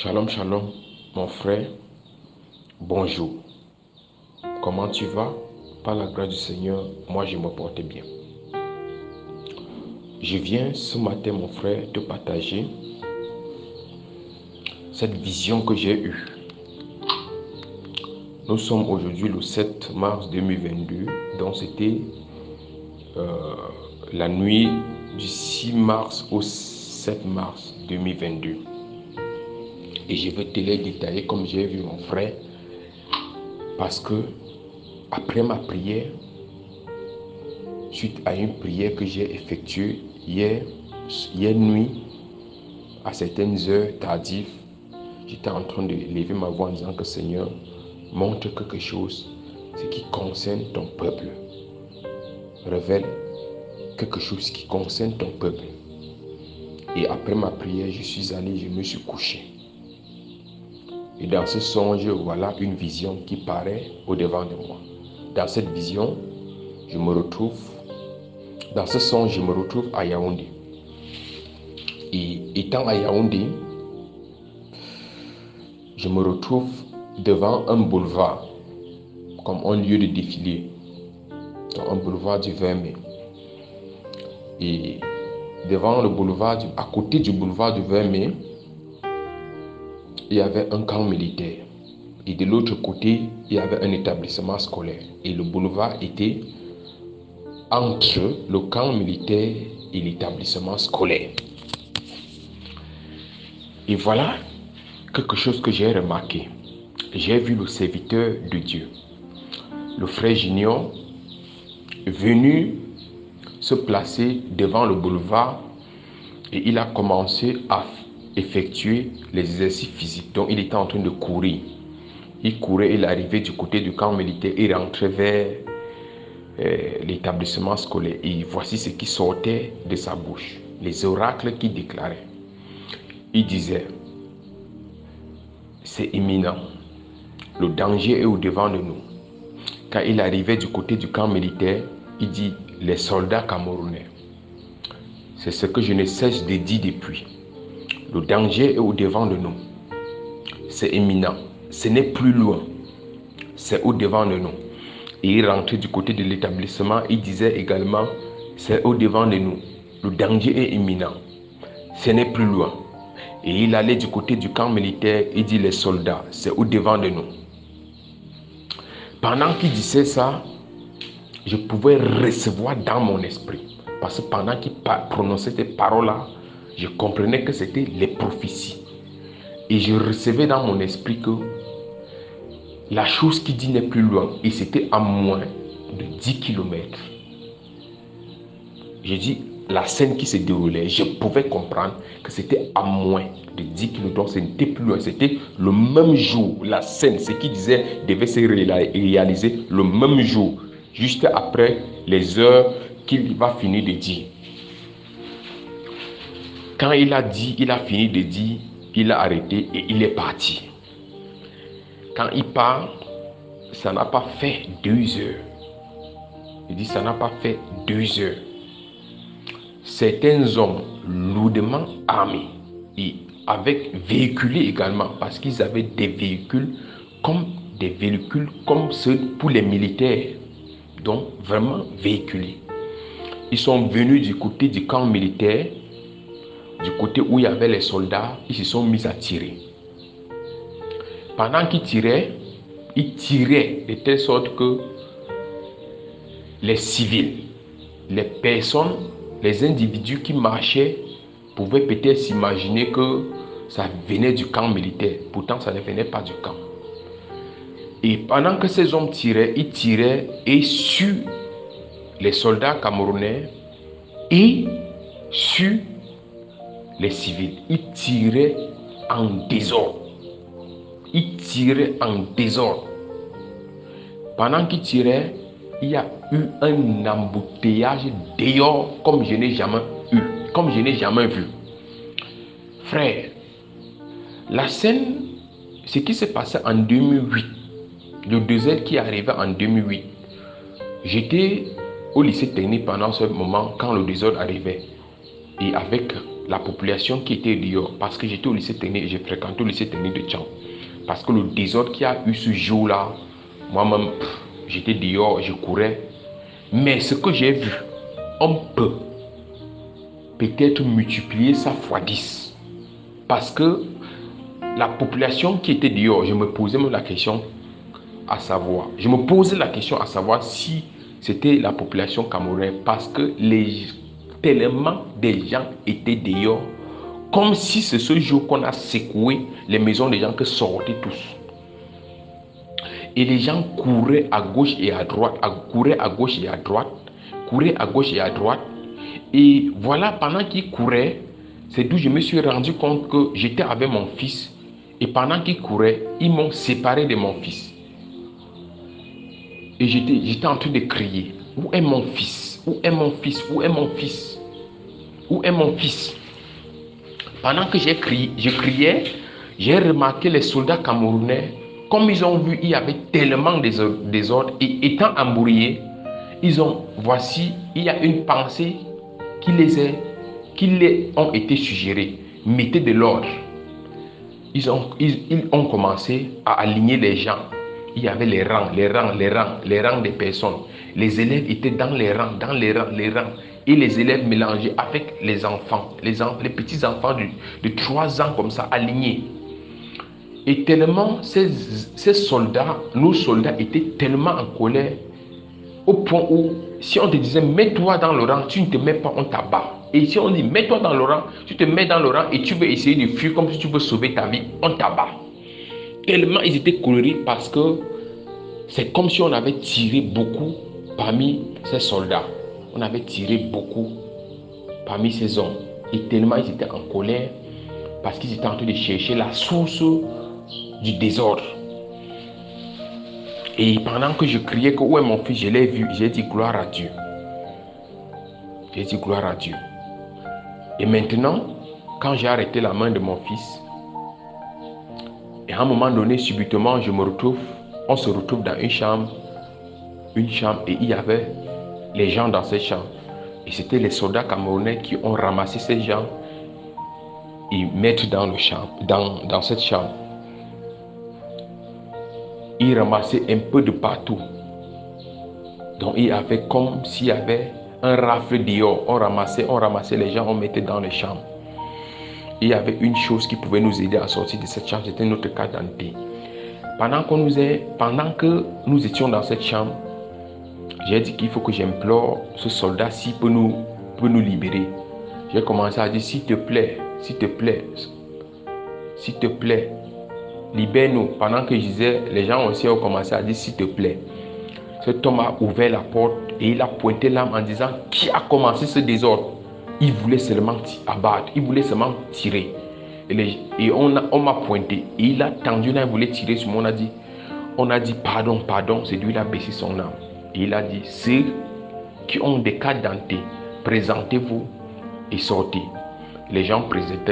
Shalom, shalom, mon frère, bonjour. Comment tu vas? Par la grâce du Seigneur, moi je me porte bien. Je viens ce matin, mon frère, te partager cette vision que j'ai eue. Nous sommes aujourd'hui le 7 mars 2022, donc c'était la nuit du 6 mars au 7 mars 2022. Et je vais te les détailler comme j'ai vu mon frère, parce que après ma prière, suite à une prière que j'ai effectuée hier nuit, à certaines heures tardives, j'étais en train de lever ma voix en disant que Seigneur, montre quelque chose, ce qui concerne ton peuple. Révèle quelque chose qui concerne ton peuple. Et après ma prière, je suis allé, je me suis couché. Et dans ce songe, voilà une vision qui paraît au-devant de moi. Dans cette vision, dans ce songe, je me retrouve à Yaoundé. Et étant à Yaoundé, je me retrouve devant un boulevard, comme un lieu de défilé, dans un boulevard du 20 mai. Et devant le boulevard, à côté du boulevard du 20 mai, il y avait un camp militaire. Et de l'autre côté, il y avait un établissement scolaire. Et le boulevard était entre le camp militaire et l'établissement scolaire. Et voilà quelque chose que j'ai remarqué. J'ai vu le serviteur de Dieu, le frère Junior, venu se placer devant le boulevard et il a commencé à effectuer les exercices physiques. Donc il était en train de courir. Il courait, il arrivait du côté du camp militaire, il rentrait vers l'établissement scolaire. Et voici ce qui sortait de sa bouche, les oracles qu'il déclarait. Il disait, c'est imminent, le danger est au-devant de nous. Quand il arrivait du côté du camp militaire, il dit, les soldats camerounais. C'est ce que je ne cesse de dire depuis. Le danger est au-devant de nous. C'est imminent. Ce n'est plus loin. C'est au-devant de nous. Et il rentrait du côté de l'établissement. Il disait également, c'est au-devant de nous. Le danger est imminent. Ce n'est plus loin. Et il allait du côté du camp militaire. Il dit, les soldats, c'est au-devant de nous. Pendant qu'il disait ça, je pouvais recevoir dans mon esprit. Parce que pendant qu'il prononçait ces paroles-là, je comprenais que c'était les prophéties. Et je recevais dans mon esprit que la chose qu'il dit n'est plus loin. Et c'était à moins de 10 km. Je dis, la scène qui se déroulait, je pouvais comprendre que c'était à moins de 10 km. Donc ce n'était plus loin. C'était le même jour. La scène, ce qu'il disait, devait se réaliser le même jour. Juste après les heures qu'il va finir de dire. Quand il a dit, il a fini de dire, il a arrêté et il est parti. Quand il part, ça n'a pas fait 2 heures. Il dit, ça n'a pas fait 2 heures. Certains hommes lourdement armés et avec véhiculés également, parce qu'ils avaient des véhicules comme ceux pour les militaires, donc vraiment véhiculés. Ils sont venus du côté du camp militaire, du côté où il y avait les soldats, ils se sont mis à tirer. Pendant qu'ils tiraient de telle sorte que les civils, les personnes, les individus qui marchaient pouvaient peut-être s'imaginer que ça venait du camp militaire. Pourtant, ça ne venait pas du camp. Et pendant que ces hommes tiraient, ils tiraient et sur les soldats camerounais et sur les civils. Ils tiraient en désordre. Pendant qu'ils tiraient, il y a eu un embouteillage dehors comme je n'ai jamais vu. Frère, la scène, ce qui s'est passé en 2008, le désert qui est arrivé en 2008, j'étais au lycée technique pendant ce moment quand le désordre arrivait. Et avec la population qui était dehors, parce que j'étais au lycée technique et j'ai fréquenté le lycée technique de Tchang. Parce que le désordre qu'il y a eu ce jour-là, moi-même, j'étais dehors, je courais. Mais ce que j'ai vu, on peut peut-être multiplier ça fois 10. Parce que la population qui était dehors, je me posais même la question à savoir. Je me posais la question à savoir si c'était la population camerounaise parce que tellement des gens étaient dehors, comme si c'est ce jour qu'on a secoué les maisons des gens que sortaient tous. Et les gens couraient à gauche et à droite, couraient à gauche et à droite, couraient à gauche et à droite. Et voilà, pendant qu'ils couraient, c'est d'où je me suis rendu compte que j'étais avec mon fils. Et pendant qu'ils couraient, ils m'ont séparé de mon fils. Et j'étais en train de crier. Où est mon fils? Où est mon fils? Où est mon fils? Où est mon fils? Pendant que je criais, j'ai remarqué les soldats camerounais. Comme ils ont vu, il y avait tellement de désordre. Et étant embrouillés, voici, il y a une pensée qui les ont été suggérées. Mettez de l'ordre. Ils ont commencé à aligner les gens. Il y avait les rangs des personnes. Les élèves étaient dans les rangs. Et les élèves mélangés avec les enfants, les petits-enfants de 3 ans comme ça, alignés. Et tellement, ces soldats, nos soldats étaient tellement en colère, au point où, si on te disait, mets-toi dans le rang, tu ne te mets pas, on t'abat. Et si on dit, mets-toi dans le rang, tu te mets dans le rang et tu veux essayer de fuir comme si tu veux sauver ta vie, on t'abat. Tellement ils étaient colériques parce que c'est comme si on avait tiré beaucoup parmi ces soldats. On avait tiré beaucoup parmi ces hommes. Et tellement ils étaient en colère parce qu'ils étaient en train de chercher la source du désordre. Et pendant que je criais que où est mon fils, je l'ai vu, j'ai dit gloire à Dieu. J'ai dit gloire à Dieu. Et maintenant, quand j'ai arrêté la main de mon fils, et à un moment donné, subitement, on se retrouve dans une chambre, et il y avait les gens dans cette chambre. Et c'était les soldats camerounais qui ont ramassé ces gens et mettent dans cette chambre. Ils ramassaient un peu de partout. Donc il y avait comme s'il y avait un rafle dehors. On ramassait les gens, on mettait dans les chambres. Il y avait une chose qui pouvait nous aider à sortir de cette chambre, c'était notre carte d'identité. Pendant que nous étions dans cette chambre, j'ai dit qu'il faut que j'implore ce soldat s'il peut nous libérer. J'ai commencé à dire, s'il te plaît, libère-nous. Pendant que je disais, les gens aussi ont commencé à dire, s'il te plaît. Cet homme a ouvert la porte et il a pointé l'arme en disant, qui a commencé ce désordre? Il voulait seulement abattre, il voulait seulement tirer. Et on m'a pointé. Et il a tendu là, il voulait tirer sur moi. On a dit pardon. C'est lui qui a baissé son arme. Et il a dit, ceux qui ont des cartes d'identité, présentez-vous et sortez. Les gens présentaient.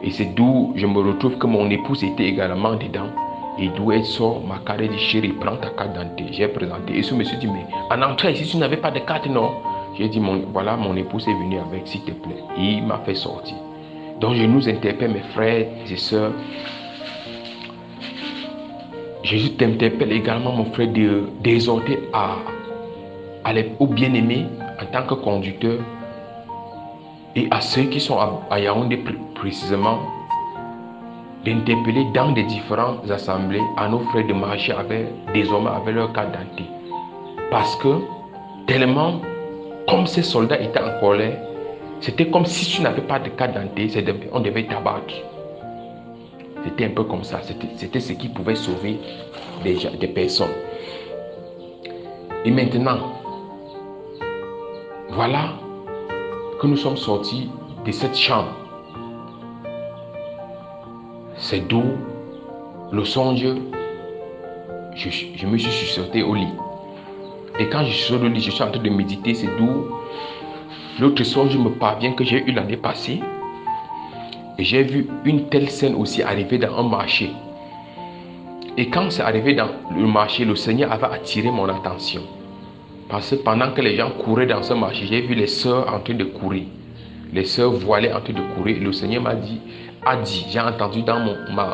Et c'est d'où je me retrouve que mon épouse était également dedans. Et d'où elle sort ma carte, elle dit, chérie, prends ta carte d'identité. J'ai présenté. Et ce monsieur dit, mais en entrant ici, tu n'avais pas de carte, non? J'ai dit, voilà, mon épouse est venue avec, s'il te plaît. Et il m'a fait sortir. Donc je nous interpelle, mes frères et sœurs. Je t'interpelle également, mon frère, d'exhorter aux bien-aimés en tant que conducteur et à ceux qui sont à Yaoundé précisément, d'interpeller dans des différentes assemblées à nos frères de marcher désormais avec leur carte d'identité. Parce que tellement, comme ces soldats étaient en colère, c'était comme si tu n'avais pas de carte d'identité, on devait t'abattre. C'était un peu comme ça. C'était ce qui pouvait sauver des personnes. Et maintenant, voilà que nous sommes sortis de cette chambre. C'est d'où le songe, je me suis sursauté au lit. Et quand je suis sur le lit, je suis en train de méditer, c'est d'où l'autre songe me parvient que j'ai eu l'année passée. Et j'ai vu une telle scène aussi arriver dans un marché. Et quand c'est arrivé dans le marché, le Seigneur avait attiré mon attention. Parce que pendant que les gens couraient dans ce marché, j'ai vu les sœurs en train de courir. les sœurs voilées en train de courir. Le Seigneur a dit, j'ai entendu dans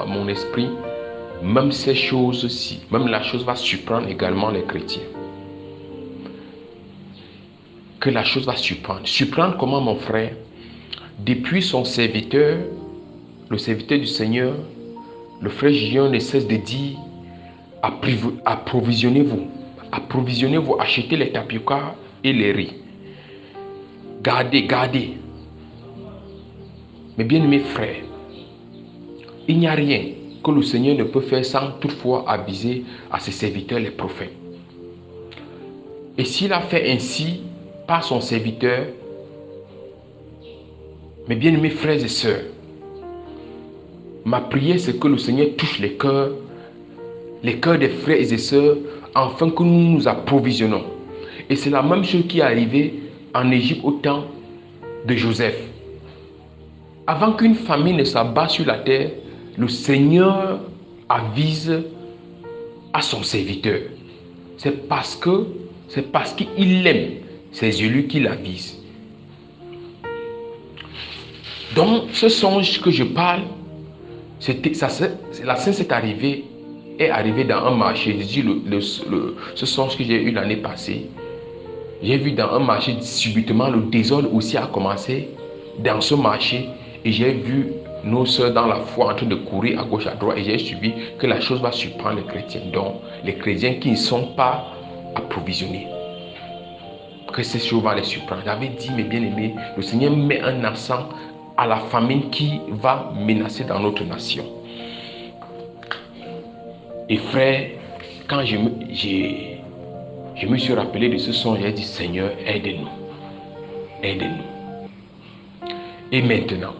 mon esprit, même ces choses-ci, même la chose va surprendre également les chrétiens. Que la chose va surprendre. Surprendre comment, mon frère? Depuis son serviteur, le serviteur du Seigneur, le frère Gion ne cesse de dire, approvisionnez-vous. Approvisionnez-vous, achetez les tapioca et les riz. Gardez. Mes bien-aimés frères, il n'y a rien que le Seigneur ne peut faire sans toutefois aviser à ses serviteurs les prophètes. Et s'il a fait ainsi par son serviteur, mes bien-aimés frères et sœurs, ma prière c'est que le Seigneur touche les cœurs des frères et sœurs, afin que nous nous approvisionnons. Et c'est la même chose qui est arrivée en Égypte au temps de Joseph. Avant qu'une famine ne s'abatte sur la terre, le Seigneur avise à son serviteur. C'est parce qu'il aime ses élus qu'il avise. Donc, ce songe que je parle, la scène est arrivée dans un marché. Je dis ce songe que j'ai eu l'année passée. J'ai vu dans un marché, subitement, le désordre aussi a commencé dans ce marché. Et j'ai vu nos soeurs dans la foi en train de courir à gauche, à droite. Et j'ai suivi que la chose va surprendre les chrétiens. Donc, les chrétiens qui ne sont pas approvisionnés, que ces choses vont les surprendre. J'avais dit, mes bien-aimés, le Seigneur met un accent à la famine qui va menacer dans notre nation. Et frère, quand je me suis rappelé de ce songe, j'ai dit, Seigneur, aide-nous. Aide-nous. Et maintenant,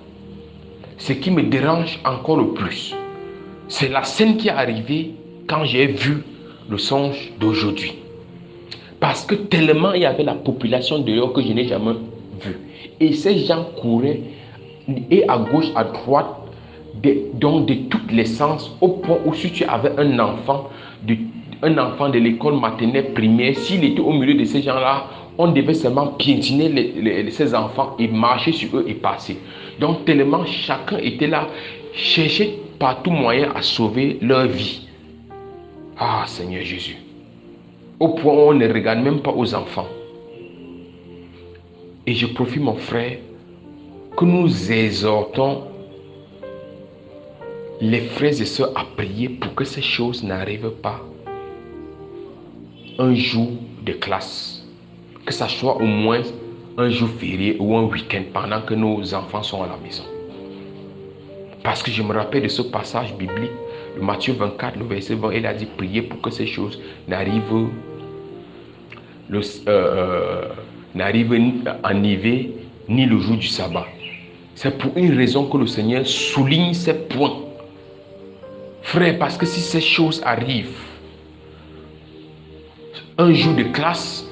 ce qui me dérange encore le plus, c'est la scène qui est arrivée quand j'ai vu le songe d'aujourd'hui. Parce que tellement il y avait la population dehors que je n'ai jamais vu. Et ces gens couraient et à gauche, à droite, donc de tous les sens, au point où si tu avais un enfant de l'école maternelle primaire, s'il était au milieu de ces gens-là, on devait seulement piétiner ces enfants et marcher sur eux et passer. Donc tellement chacun était là, cherchait par tout moyen à sauver leur vie. Ah Seigneur Jésus. Au point où on ne regarde même pas aux enfants. Et je profite, mon frère, que nous exhortons les frères et sœurs à prier pour que ces choses n'arrivent pas un jour de classe. Que ça soit au moins un jour férié ou un week-end pendant que nos enfants sont à la maison. Parce que je me rappelle de ce passage biblique, de Matthieu 24, le verset 20, il a dit prier pour que ces choses n'arrivent en hiver ni le jour du sabbat. C'est pour une raison que le Seigneur souligne ces points. Frère, parce que si ces choses arrivent un jour de classe,